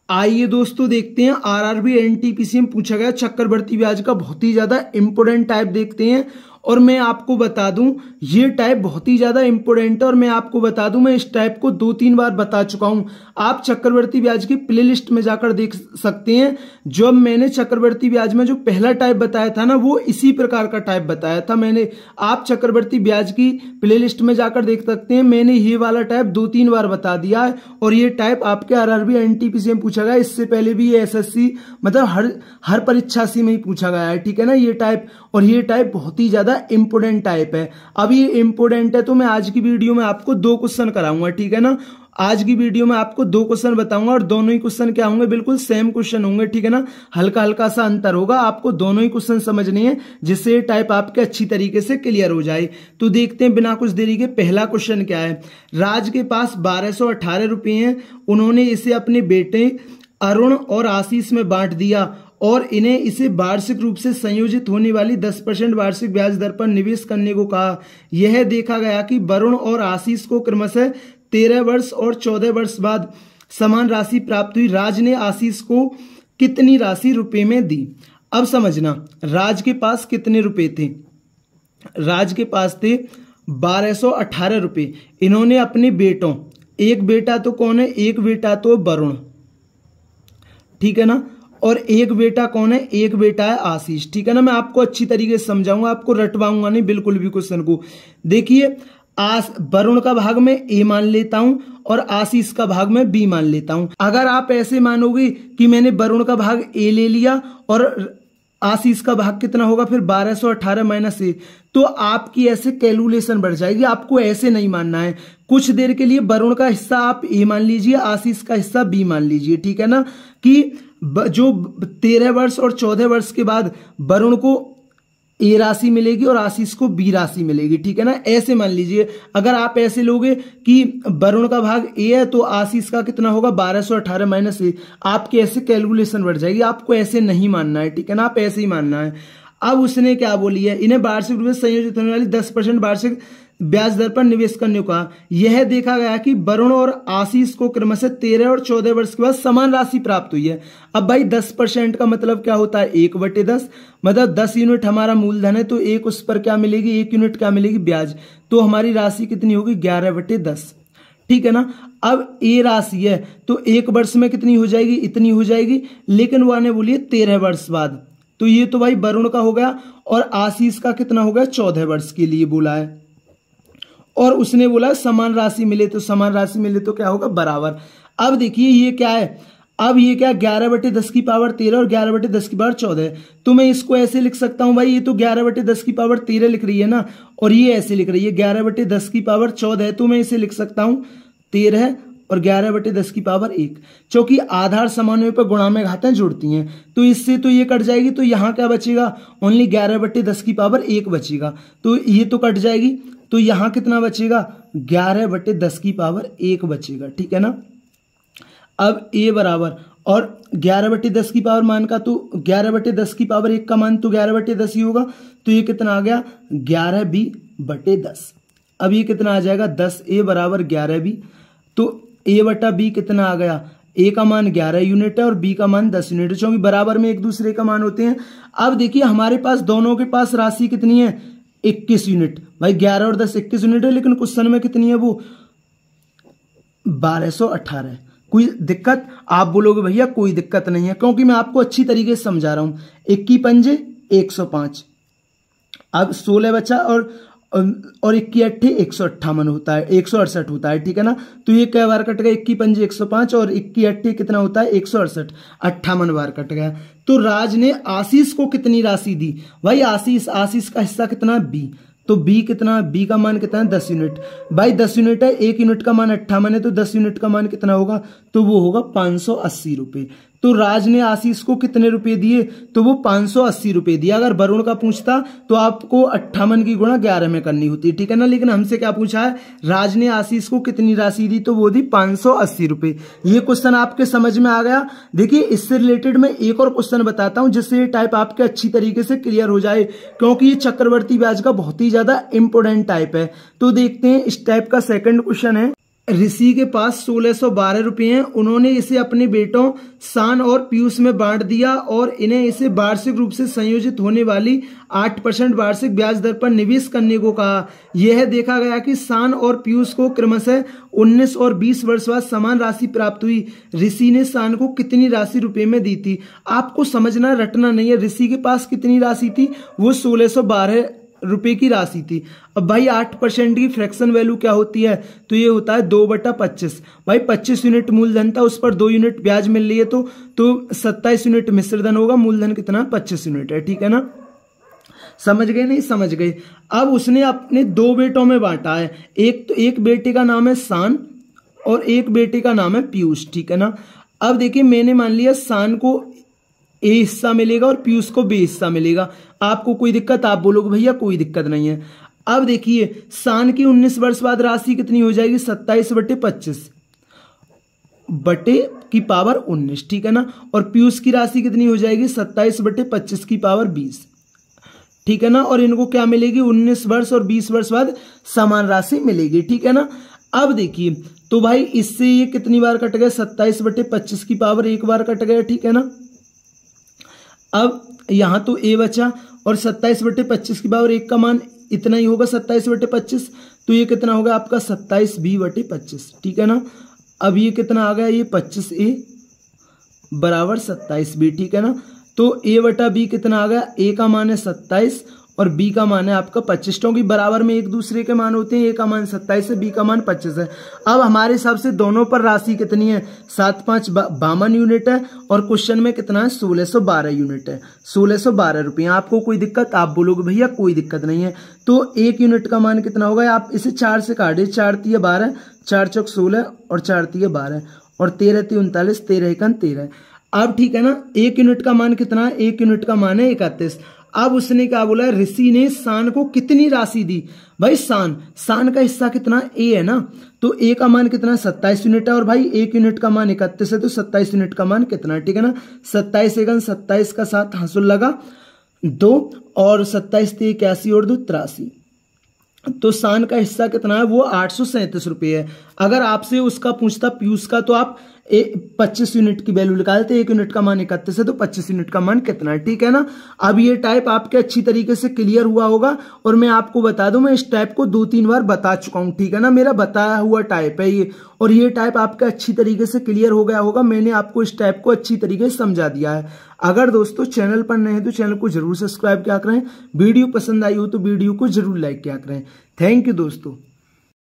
आइए दोस्तों देखते हैं आरआरबी एनटीपीसी में पूछा गया चक्रवर्ती ब्याज का बहुत ही ज्यादा इंपोर्टेंट टाइप देखते हैं। और मैं आपको बता दूं ये टाइप बहुत ही ज्यादा इंपोर्टेंट है और मैं आपको बता दूं मैं इस टाइप को 2-3 बार बता चुका हूं। आप चक्रवर्ती ब्याज की प्लेलिस्ट में जाकर देख सकते हैं। जब मैंने चक्रवर्ती ब्याज में जो पहला टाइप बताया था ना वो इसी प्रकार का टाइप बताया था मैंने। आप चक्रवर्ती ब्याज की प्लेलिस्ट में जाकर देख सकते हैं। मैंने ये वाला टाइप 2-3 बार बता दिया है और ये टाइप आपके आरआरबी एनटीपीसी में पूछा गया। इससे पहले भी ये एसएससी मतलब हर परीक्षा सी में ही पूछा गया है, ठीक है ना ये टाइप। और ये टाइप बहुत ही ज्यादा इंपोर्टेंट टाइप है। अब ये इंपोर्टेंट है तो मैं आज की वीडियो में आपको 2 क्वेश्चन कराऊंगा, ठीक है ना। आज की वीडियो में आपको 2 क्वेश्चन बताऊंगा और दोनों ही क्वेश्चन क्या होंगे, बिल्कुल सेम क्वेश्चन होंगे, ठीक है ना। हल्का हल्का सा अंतर होगा, आपको दोनों ही क्वेश्चन समझने हैं जिससे ये टाइप आपके अच्छी तरीके से क्लियर हो जाए। तो देखते हैं बिना कुछ देरी के पहला क्वेश्चन क्या है। राज के पास 1218 रुपए हैं, उन्होंने इसे अपने बेटे अरुण और आशीष में बांट दिया और इन्हें इसे वार्षिक रूप से संयोजित होने वाली 10% वार्षिक ब्याज दर पर निवेश करने को कहा। यह देखा गया कि वरुण और आशीष को क्रमशः 13 वर्ष और 14 वर्ष बाद समान राशि प्राप्त हुई। राज ने आशीष को कितनी राशि रुपए में दी। अब समझना, राज के पास कितने रुपए थे। राज के पास थे 1218 रुपए। इन्होंने अपने बेटों, एक बेटा तो कौन है, एक बेटा तो वरुण, ठीक है ना, और एक बेटा कौन है, एक बेटा है आशीष, ठीक है ना। मैं आपको अच्छी तरीके से समझाऊंगा, आपको रटवाऊंगा नहीं बिल्कुल भी क्वेश्चन को। देखिए वरुण का भाग में ए मान लेता हूं और आशीष का भाग में बी मान लेता हूं। अगर आप ऐसे मानोगे कि मैंने वरुण का भाग ए ले लिया और आशीष का भाग कितना होगा फिर 1218 माइनस ए, तो आपकी ऐसे कैलकुलेशन बढ़ जाएगी। आपको ऐसे नहीं मानना है। कुछ देर के लिए वरुण का हिस्सा आप ए मान लीजिए, आशीष का हिस्सा बी मान लीजिए, ठीक है ना। कि जो 13 वर्ष और 14 वर्ष के बाद वरुण को ए राशि मिलेगी और आशीष को बी राशि मिलेगी, ठीक है ना। ऐसे मान लीजिए। अगर आप ऐसे लोगे कि वरुण का भाग ए है तो आशीष का कितना होगा 1218 माइनस ए, आपकी ऐसे कैलकुलेशन बढ़ जाएगी। आपको ऐसे नहीं मानना है, ठीक है ना, आप ऐसे ही मानना है। अब उसने क्या बोली है, इन्हें वार्षिक रूप से संयोजित होने वाली 10% वार्षिक ब्याज दर पर निवेश करने का। यह देखा गया कि वरुण और आशीष को क्रमशः 13 और 14 वर्ष के बाद समान राशि प्राप्त हुई है। अब भाई 10% का मतलब क्या होता है, 1/10, मतलब 10 यूनिट हमारा मूलधन है तो एक उस पर क्या मिलेगी, 1 यूनिट क्या मिलेगी, ब्याज। तो हमारी राशि कितनी होगी, 11/10, ठीक है ना। अब ए राशि है तो 1 वर्ष में कितनी हो जाएगी, इतनी हो जाएगी, लेकिन वो आने बोलिए 13 वर्ष बाद। तो ये तो भाई वरुण का हो गया और आशीष का कितना हो गया, 14 वर्ष के लिए बोला है। और उसने बोला समान राशि मिले, तो समान राशि मिले तो क्या होगा, बराबर। अब देखिए ये क्या है, अब ये क्या 11/10 की पावर 13 और 11/10 की पावर 14। तो मैं इसको ऐसे लिख सकता हूं भाई, ये तो 11/10 की पावर 13 लिख रही है ना, और ये ऐसे लिख रही है 11/10 की पावर 14, तो मैं इसे लिख सकता हूं 13 और 11/10 की पावर 1। क्योंकि आधार समानों पर गुणा में घातें जुड़ती हैं तो इससे तो ये कट जाएगी, तो यहाँ क्या बचेगा, ओनली 11/10 की पावर 1 बचेगा। तो ये तो कट जाएगी, तो यहां कितना बचेगा, 11/10 की पावर 1 बचेगा, ठीक है ना। अब ए बराबर, और 11/10 की पावर मान का तो 11/10 की पावर 1 का मान तो 11/10 ही होगा, तो ये कितना आ गया 11b/10। अब ये कितना आ जाएगा 10a बराबर 11b। तो a/b कितना आ गया, ए का मान 11 यूनिट है और बी का मान 10 यूनिट है, क्योंकि बराबर में एक दूसरे का मान होते हैं। अब देखिए हमारे पास दोनों के पास राशि कितनी है, 21 यूनिट। भाई 11 और 10 21 यूनिट है, लेकिन क्वेश्चन में कितनी है वो 1218। कोई दिक्कत, आप बोलोगे भैया कोई दिक्कत नहीं है, क्योंकि मैं आपको अच्छी तरीके से समझा रहा हूं। 21 पंजे 105, अब 16 बचा और 21 अट्ठे 158 होता है, 168 होता है, ठीक है ना। तो ये कई बार कट गया, 21 पंजे 105 और 21 अट्ठे कितना होता है 168, 58 बार कट गया। तो राज ने आशीष को कितनी राशि दी, भाई आशीष का हिस्सा कितना, बी। तो बी कितना, बी का मान कितना है 10 यूनिट। भाई 10 यूनिट है, 1 यूनिट का मान 58 है, तो 10 यूनिट का मान कितना होगा, तो वो होगा 580 रुपए। तो राज ने आशीष को कितने रुपए दिए, तो वो 580 रुपए दिया। अगर वरुण का पूछता तो आपको 58 की गुणा 11 में करनी होती, ठीक है ना। लेकिन हमसे क्या पूछा है, राज ने आशीष को कितनी राशि दी, तो वो दी 580 रुपए। ये क्वेश्चन आपके समझ में आ गया। देखिए इससे रिलेटेड मैं एक और क्वेश्चन बताता हूं जिससे ये टाइप आपके अच्छी तरीके से क्लियर हो जाए, क्योंकि ये चक्रवर्ती ब्याज का बहुत ही ज्यादा इंपोर्टेंट टाइप है। तो देखते हैं इस टाइप का सेकंड क्वेश्चन है। ऋषि के पास 1612 रुपए हैं। उन्होंने इसे अपने बेटों शान और पीयूष में बांट दिया और इन्हें इसे वार्षिक रूप से संयोजित होने वाली 8% वार्षिक ब्याज दर पर निवेश करने को कहा। यह देखा गया कि शान और पीयूष को क्रमशः 19 और 20 वर्ष बाद समान राशि प्राप्त हुई। ऋषि ने शान को कितनी राशि रुपए में दी थी? आपको समझना, रटना नहीं है। ऋषि के पास कितनी राशि थी? वो 1612 रुपए की राशि थी। अब भाई 8% की फ्रैक्शन वैल्यू क्या होती है? तो ये होता है 2/25। भाई 25 यूनिट मूलधन था, उस पर 2 यूनिट ब्याज मिल रही है तो 27 यूनिट मिश्रधन होगा। मूलधन कितना? 25 यूनिट है। ठीक है ना, समझ गए? नहीं समझ गए? अब उसने अपने 2 बेटों में बांटा है। एक बेटे का नाम है शान और एक बेटे का नाम है पीयूष। ठीक है ना। अब देखिए, मैंने मान लिया शान को ए हिस्सा मिलेगा और पीयूष को बी हिस्सा मिलेगा। आपको कोई दिक्कत? आप बोलोगे भैया कोई दिक्कत नहीं है। अब देखिए, शान की 19 वर्ष बाद राशि कितनी हो जाएगी? 27/25 बटे की पावर 19। ठीक है ना। और पीयूष की राशि कितनी हो जाएगी? 27/25 की पावर 20। ठीक है ना। और इनको क्या मिलेगी? 19 वर्ष और 20 वर्ष बाद समान राशि मिलेगी। ठीक है ना। अब देखिए, तो भाई इससे ये कितनी बार कट गया? 27/25 की पावर 1 बार कट गया। ठीक है ना। अब यहां तो ए बचा और 27/25 की पावर 1 का मान इतना ही होगा 27/25। तो ये कितना होगा आपका? 27b/25। ठीक है ना। अब ये कितना आ गया? ये 25a बराबर 27b। ठीक है ना। तो a/b कितना आ गया? a का मान है 27 और b का मान है आपका 25, क्योंकि बराबर में एक दूसरे के मान होते हैं। a का मान 27 है, b का मान 25 है। अब हमारे हिसाब से दोनों पर राशि कितनी है? 7×5 = 52 यूनिट है और क्वेश्चन में कितना है? 1612 यूनिट है। 1612 रुपये। आपको कोई दिक्कत? आप बोलोगे भैया कोई दिक्कत नहीं है। तो 1 यूनिट का मान कितना होगा? आप इसे 4 से काटिए। 4 × 12, 4 × 16 और 4 × 12 और 13 × 39, 13 × 13। अब ठीक है ना। 1 यूनिट का मान कितना है? 1 यूनिट का मान है 31। अब उसने क्या बोला? ऋषि ने शान को कितनी राशि दी? भाई शान का हिस्सा कितना? ए है ना। तो ए का मान कितना? 27 यूनिट है और भाई 1 यूनिट का मान 31 है, तो 27 यूनिट का मान कितना है? ठीक है ना। 27 × 27 का 7 हासिल लगा 2 और 27 × 81 और 2 83। तो शान का हिस्सा कितना है? वो 837 रुपये है। अगर आपसे उसका पूछता पीयूष का, तो आप 25 यूनिट की वैल्यू निकालते। 1 यूनिट का मान 31 है, तो 25 यूनिट का मान कितना है? ठीक है ना। अब ये टाइप आपके अच्छी तरीके से क्लियर हुआ होगा और मैं आपको बता दूं, मैं इस टाइप को 2-3 बार बता चुका हूं। ठीक है ना। मेरा बताया हुआ टाइप है ये, और ये टाइप आपका अच्छी तरीके से क्लियर हो गया होगा। मैंने आपको इस टाइप को अच्छी तरीके से समझा दिया है। अगर दोस्तों चैनल पर नए हैं तो चैनल को जरूर सब्सक्राइब किया करें। वीडियो पसंद आई हो तो वीडियो को जरूर लाइक किया करें। थैंक यू दोस्तों।